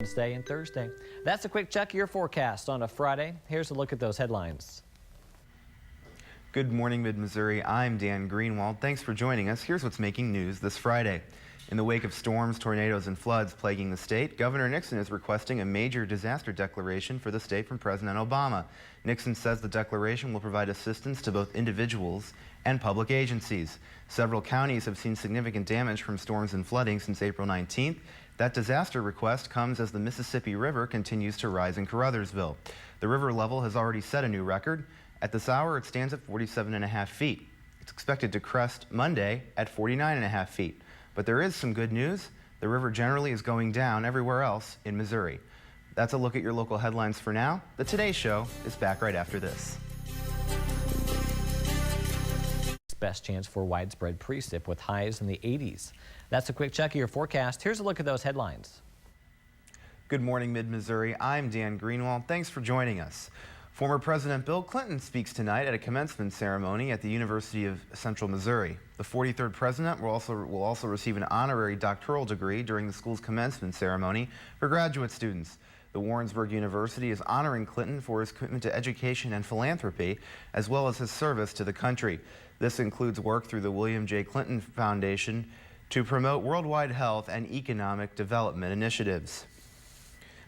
Wednesday and Thursday. That's a quick check of your forecast on a Friday. Here's a look at those headlines. Good morning, Mid-Missouri. I'm Dan Greenwald. Thanks for joining us. Here's what's making news this Friday. In the wake of storms, tornadoes, and floods plaguing the state, Governor Nixon is requesting a major disaster declaration for the state from President Obama. Nixon says the declaration will provide assistance to both individuals and public agencies. Several counties have seen significant damage from storms and flooding since April 19th. That disaster request comes as the Mississippi River continues to rise in Caruthersville. The river level has already set a new record. At this hour, it stands at 47.5 feet. It's expected to crest Monday at 49.5 feet. But there is some good news. The river generally is going down everywhere else in Missouri. That's a look at your local headlines for now. The Today Show is back right after this. Best chance for widespread precip with highs in the 80s. That's a quick check of your forecast. Here's a look at those headlines. Good morning, Mid-Missouri. I'm Dan Greenwald. Thanks for joining us. Former President Bill Clinton speaks tonight at a commencement ceremony at the University of Central Missouri. The 43rd president will also receive an honorary doctoral degree during the school's commencement ceremony for graduate students. The Warrensburg University is honoring Clinton for his commitment to education and philanthropy, as well as his service to the country. This includes work through the William J. Clinton Foundation to promote worldwide health and economic development initiatives.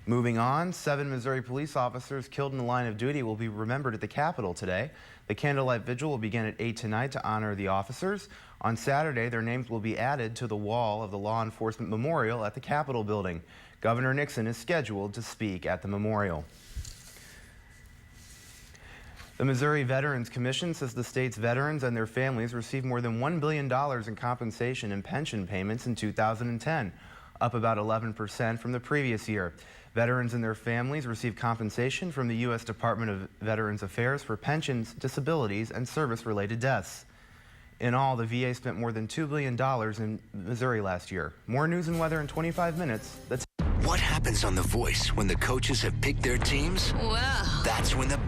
Moving on, 7 Missouri police officers killed in the line of duty will be remembered at the Capitol today. The candlelight vigil will begin at 8 tonight to honor the officers. On Saturday, their names will be added to the wall of the Law Enforcement Memorial at the Capitol building. Governor Nixon is scheduled to speak at the memorial. The Missouri Veterans Commission says the state's veterans and their families received more than $1 billion in compensation and pension payments in 2010, up about 11% from the previous year. Veterans and their families receive compensation from the U.S. Department of Veterans Affairs for pensions, disabilities, and service-related deaths. In all, the VA spent more than $2 billion in Missouri last year. More news and weather in 25 minutes. That's what happens on The Voice when the coaches have picked their teams? Well, that's when the